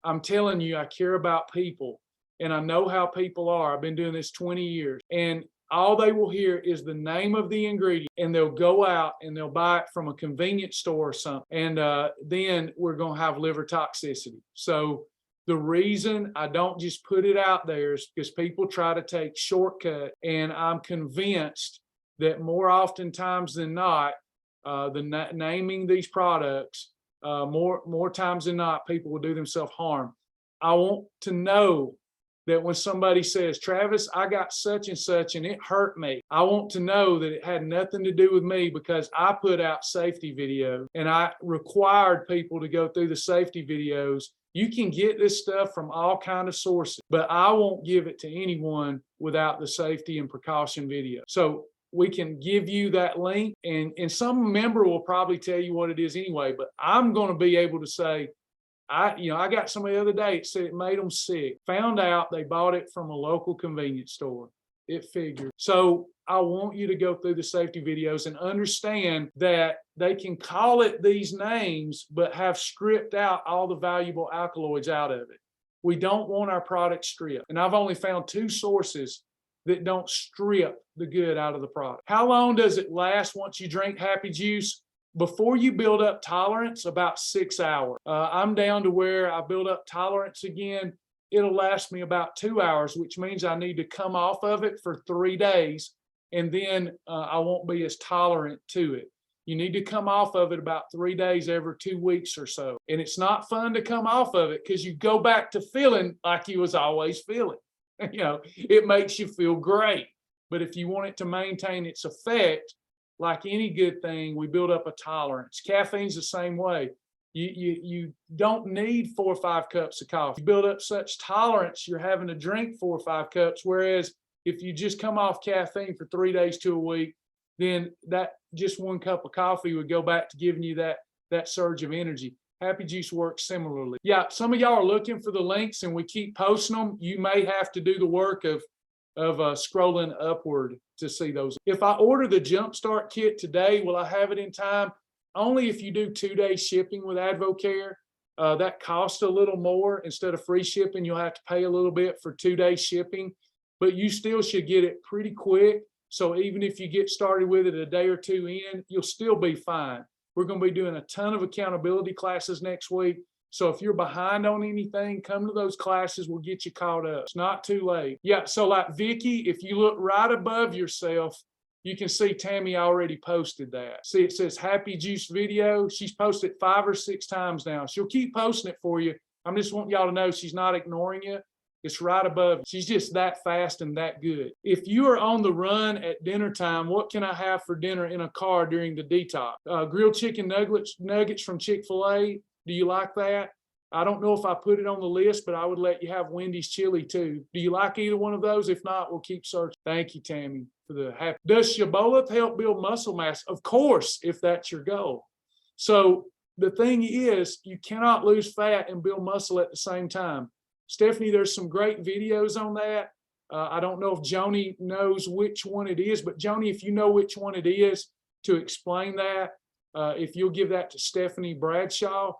I'm telling you, I care about people. And I know how people are. I've been doing this 20 years. And all they will hear is the name of the ingredient, and they'll go out and they'll buy it from a convenience store or something. And then we're going to have liver toxicity. So the reason I don't just put it out there is because people try to take shortcut. And I'm convinced that more oftentimes than not, naming these products, more times than not, people will do themselves harm. I want to know that when somebody says, Travis, I got such and such and it hurt me, I want to know that it had nothing to do with me because I put out safety videos and I required people to go through the safety videos. You can get this stuff from all kinds of sources, but I won't give it to anyone without the safety and precaution video. So we can give you that link, and some member will probably tell you what it is anyway, but I'm going to be able to say, I got somebody the other day that said it made them sick. Found out they bought it from a local convenience store. It figured. So I want you to go through the safety videos and understand that they can call it these names, but have stripped out all the valuable alkaloids out of it. We don't want our product stripped. And I've only found 2 sources that don't strip the good out of the product. How long does it last once you drink Happy Juice? Before you build up tolerance, about 6 hours. I'm down to where I build up tolerance again. It'll last me about 2 hours, which means I need to come off of it for 3 days, and then I won't be as tolerant to it. You need to come off of it about 3 days every 2 weeks or so. And it's not fun to come off of it because you go back to feeling like you was always feeling. It makes you feel great. But if you want it to maintain its effect, like any good thing, we build up a tolerance. Caffeine's the same way. You don't need 4 or 5 cups of coffee. You build up such tolerance, you're having to drink 4 or 5 cups. Whereas if you just come off caffeine for 3 days to a week, then that just 1 cup of coffee would go back to giving you that surge of energy. Happy Juice works similarly. Yeah, some of y'all are looking for the links and we keep posting them. You may have to do the work of scrolling upward to see those. If I order the Jumpstart kit today, will I have it in time? Only if you do 2-day shipping with Advocare. That costs a little more. Instead of free shipping, you'll have to pay a little bit for 2-day shipping, but you still should get it pretty quick. So even if you get started with it a day or 2 in, you'll still be fine. We're going to be doing a ton of accountability classes next week. So if you're behind on anything, come to those classes. We'll get you caught up. It's not too late. Yeah, so like Vicky, if you look right above yourself, you can see Tammy already posted that. See, it says Happy Juice video. She's posted 5 or 6 times now. She'll keep posting it for you. I'm just wanting y'all to know she's not ignoring you. It's right above. She's just that fast and that good. If you are on the run at dinner time, what can I have for dinner in a car during the detox? Grilled chicken nuggets from Chick-fil-A. Do you like that? I don't know if I put it on the list, but I would let you have Wendy's chili too. Do you like either one of those? If not, we'll keep searching. Thank you, Tammy, for the happy. Does Shibboleth help build muscle mass? Of course, if that's your goal. So the thing is, you cannot lose fat and build muscle at the same time. Stephanie, there's some great videos on that. I don't know if Joni knows which one it is, but Joni, if you know which one it is, to explain that, if you'll give that to Stephanie Bradshaw,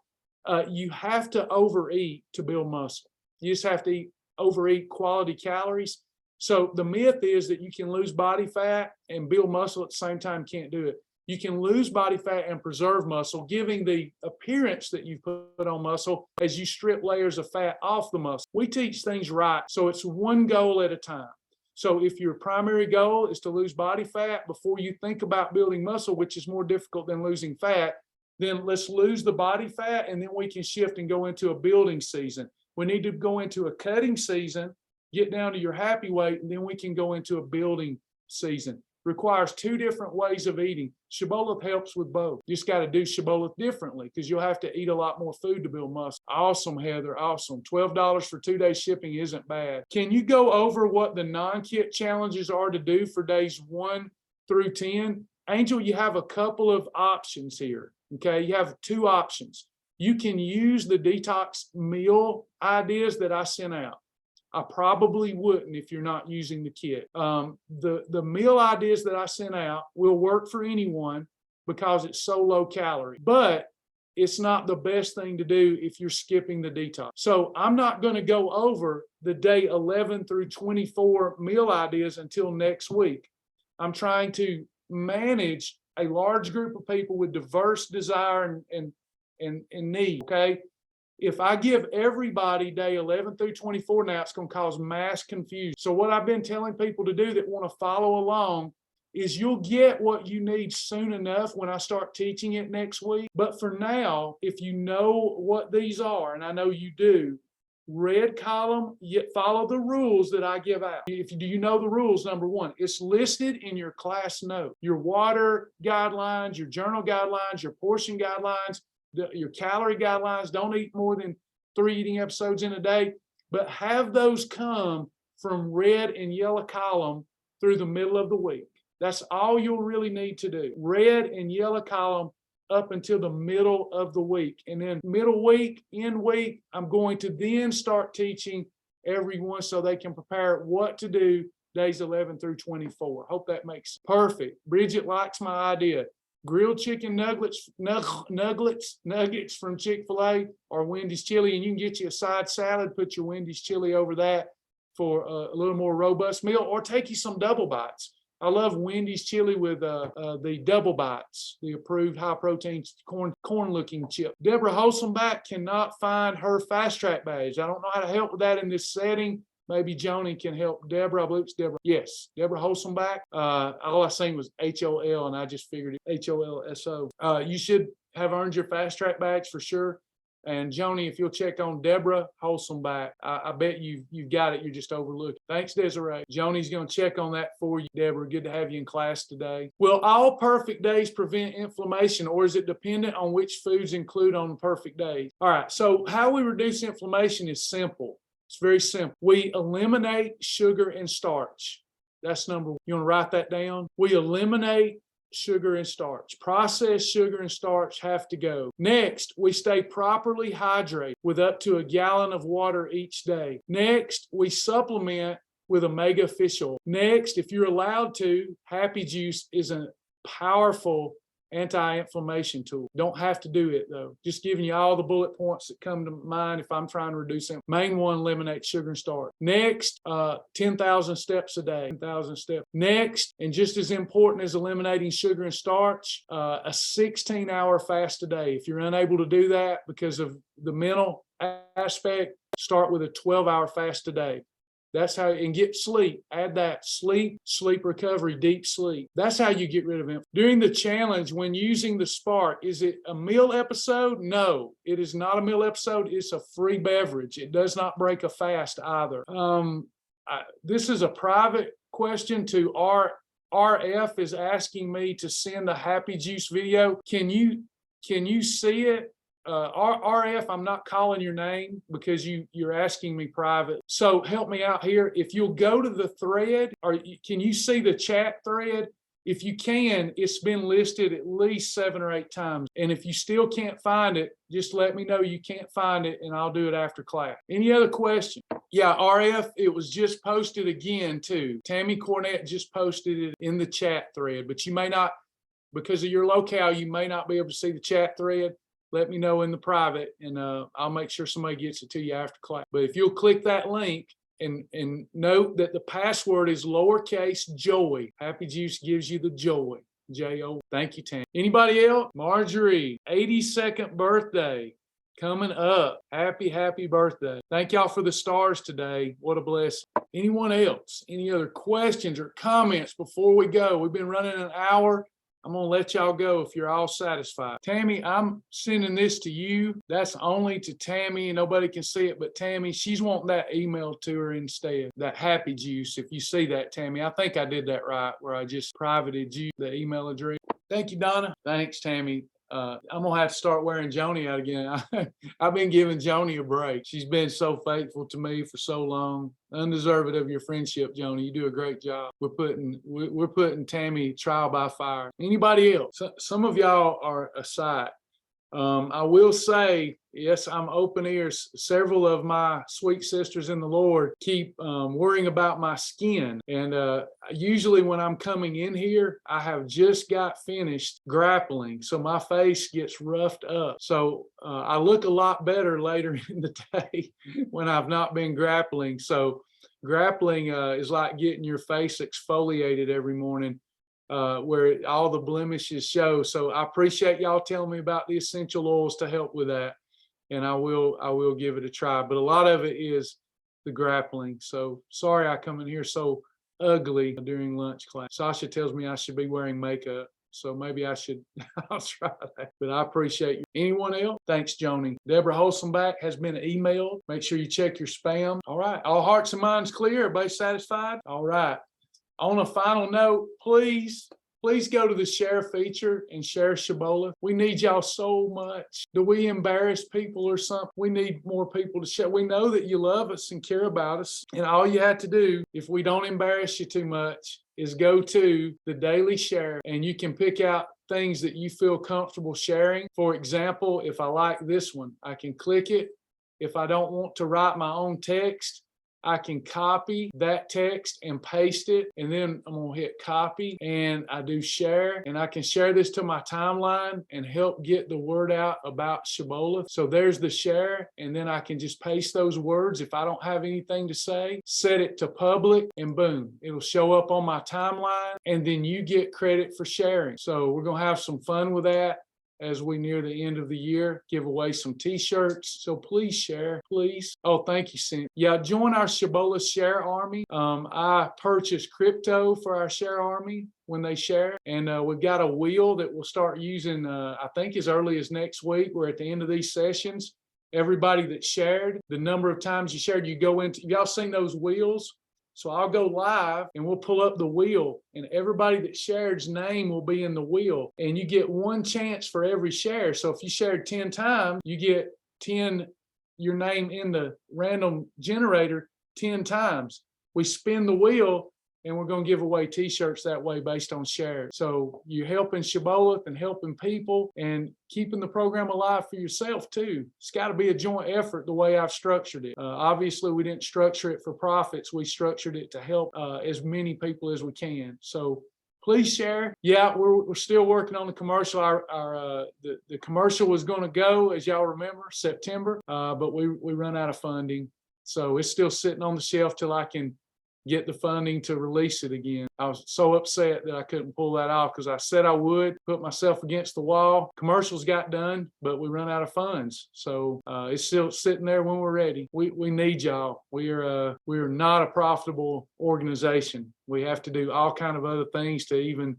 you have to overeat to build muscle. You just have to overeat quality calories. So the myth is that you can lose body fat and build muscle at the same time. Can't do it. You can lose body fat and preserve muscle, giving the appearance that you put on muscle as you strip layers of fat off the muscle. We teach things right, so it's one goal at a time. So if your primary goal is to lose body fat before you think about building muscle, which is more difficult than losing fat, then let's lose the body fat, and then we can shift and go into a building season. We need to go into a cutting season, get down to your happy weight, and then we can go into a building season. Requires two different ways of eating. Shibboleth helps with both. You just got to do Shibboleth differently because you'll have to eat a lot more food to build muscle. Awesome, Heather. Awesome. $12 for 2-day shipping isn't bad. Can you go over what the non-kit challenges are to do for days 1 through 10? Angel, you have a couple of options here. Okay, you have two options. You can use the detox meal ideas that I sent out. I probably wouldn't if you're not using the kit. The meal ideas that I sent out will work for anyone because it's so low calorie, but it's not the best thing to do if you're skipping the detox. So I'm not going to go over the day 11 through 24 meal ideas until next week. I'm trying to manage a large group of people with diverse desire and need, okay? If I give everybody day 11 through 24 now, it's going to cause mass confusion. So what I've been telling people to do that want to follow along is you'll get what you need soon enough when I start teaching it next week. But for now, if you know what these are, and I know you do, red column, yet follow the rules that I give out. Do you know the rules? Number one, it's listed in your class note. Your water guidelines, your journal guidelines, your portion guidelines, your calorie guidelines. Don't eat more than 3 eating episodes in a day, but have those come from red and yellow column through the middle of the week. That's all you'll really need to do. Red and yellow column up until the middle of the week. And then middle week, end week, I'm going to then start teaching everyone so they can prepare what to do days 11 through 24. Hope that makes sense. Perfect. Bridget likes my idea. Grilled chicken nuggets from Chick-fil-A or Wendy's chili, and you can get you a side salad, put your Wendy's chili over that for a little more robust meal, or take you some double bites. I love Wendy's chili with the double bites, the approved high protein corn looking chip. Deborah Wholesomeback cannot find her fast track badge. I don't know how to help with that in this setting. Maybe Joni can help Deborah. I believe it's Deborah. Yes, Deborah Wholesomeback. All I seen was HOL, and I just figured it HOLSO. You should have earned your fast track badge for sure. And Joni, if you'll check on Deborah Wholesomeback, I bet you've got it. You're just overlooking. Thanks, Desiree. Joni's going to check on that for you, Deborah. Good to have you in class today. Will all perfect days prevent inflammation, or is it dependent on which foods include on perfect days? All right. So how we reduce inflammation is simple. It's very simple. We eliminate sugar and starch. That's number one. You want to write that down? We eliminate sugar and starch. Processed sugar and starch have to go. Next, we stay properly hydrated with up to 1 gallon of water each day. Next, we supplement with omega fish oil. Next, if you're allowed to, Happy Juice is a powerful anti-inflammation tool. Don't have to do it though. Just giving you all the bullet points that come to mind if I'm trying to reduce it. Main one, eliminate sugar and starch. Next, 10,000 steps a day. 10,000 steps. Next, and just as important as eliminating sugar and starch, a 16-hour fast a day. If you're unable to do that because of the mental aspect, start with a 12-hour fast a day. That's how, and get sleep. Add that sleep recovery, deep sleep. That's how you get rid of it. During the challenge, when using the Spark, is it a meal episode? No, it is not a meal episode. It's a free beverage. It does not break a fast either. This is a private question to RF is asking me to send a Happy Juice video. Can you see it? RF, I'm not calling your name because you're asking me private. So help me out here. If you'll go to the thread, or can you see the chat thread? if you can, it's been listed at least 7 or 8 times. And if you still can't find it, just let me know you can't find it and I'll do it after class. Any other question? Yeah, RF, it was just posted again too. Tammy Cornett just posted it in the chat thread, but you may not, because of your locale, you may not be able to see the chat thread. Let me know in the private and I'll make sure somebody gets it to you after class. But if you'll click that link, and note that the password is lowercase joy. Happy Juice gives you the joy. J-O. Thank you, Tam. Anybody else? Marjorie, 82nd birthday coming up. Happy birthday. Thank y'all for the stars today. What a blessing. Anyone else? Any other questions or comments before we go? We've been running an hour. I'm going to let y'all go if you're all satisfied. Tammy, I'm sending this to you. That's only to Tammy, and nobody can see it but Tammy. She's wanting that email to her instead, that Happy Juice. If you see that, Tammy, I think I did that right, where I just privated you the email address. Thank you, Donna. Thanks, Tammy. I'm going to have to start wearing Joni out again. I've been giving Joni a break. She's been so faithful to me for so long. Undeserved of your friendship, Joni. You do a great job. We're putting Tammy trial by fire. Anybody else? Some of y'all are a sight. I will say, yes, I'm open ears. Several of my sweet sisters in the Lord keep worrying about my skin. And usually when I'm coming in here, I have just got finished grappling. So my face gets roughed up. So I look a lot better later in the day when I've not been grappling. So grappling is like getting your face exfoliated every morning. Where all the blemishes show. So I appreciate y'all telling me about the essential oils to help with that. And I will give it a try. But a lot of it is the grappling. So sorry I come in here so ugly during lunch class. Sasha tells me I should be wearing makeup. So maybe I should, I'll try that. But I appreciate you. Anyone else? Thanks, Joni. Deborah Holsomback has been emailed. Make sure you check your spam. All right. All hearts and minds clear. Everybody satisfied? All right. On a final note, please go to the share feature and share Shibboleth. We need y'all so much. Do we embarrass people or something? We need more people to share. We know that you love us and care about us. And all you have to do, if we don't embarrass you too much, is go to the daily share and you can pick out things that you feel comfortable sharing. For example, if I like this one, I can click it. If I don't want to write my own text, I can copy that text and paste it, and then I'm gonna hit copy and I do share, and I can share this to my timeline and help get the word out about Shibboleth. So there's the share, and then I can just paste those words. If I don't have anything to say, set it to public, and boom, it'll show up on my timeline, and then you get credit for sharing. So we're gonna have some fun with that as we near the end of the year, give away some t-shirts. So please share, please. Oh, thank you, Cynthia. Yeah, join our Shibboleth Share Army. I purchased crypto for our Share Army when they share. And we've got a wheel that we'll start using, I think as early as next week. We're at the end of these sessions. Everybody that shared, the number of times you shared, you go into, y'all seen those wheels? So I'll go live and we'll pull up the wheel, and everybody that shared's name will be in the wheel, and you get one chance for every share. So if you shared 10 times, you get 10, your name in the random generator 10 times. We spin the wheel and we're going to give away t-shirts that way based on shares. So you're helping Shibboleth and helping people and keeping the program alive for yourself too. It's got to be a joint effort the way I've structured it. Obviously, we didn't structure it for profits. We structured it to help as many people as we can. So please share. Yeah, we're still working on the commercial. The commercial was going to go, as y'all remember, September, but we run out of funding. So it's still sitting on the shelf till I can get the funding to release it again. I was so upset that I couldn't pull that off because I said I would, put myself against the wall. Commercials got done, but we run out of funds. So it's still sitting there when we're ready. We need y'all. We're not a profitable organization. We have to do all kind of other things to even,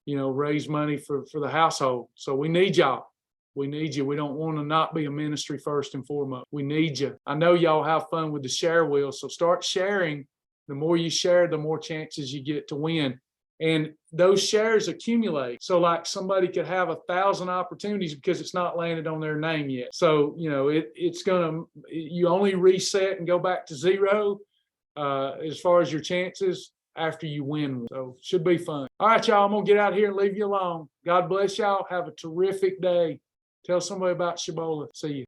raise money for the household. So we need y'all. We need you. We don't want to not be a ministry first and foremost. We need you. I know y'all have fun with the share wheel, so start sharing. The more you share, the more chances you get to win. And those shares accumulate. So like somebody could have 1,000 opportunities because it's not landed on their name yet. So, you only reset and go back to zero as far as your chances. after you win. So should be fun. All right, y'all, I'm going to get out here and leave you alone. God bless y'all. Have a terrific day. Tell somebody about Shibboleth. See you.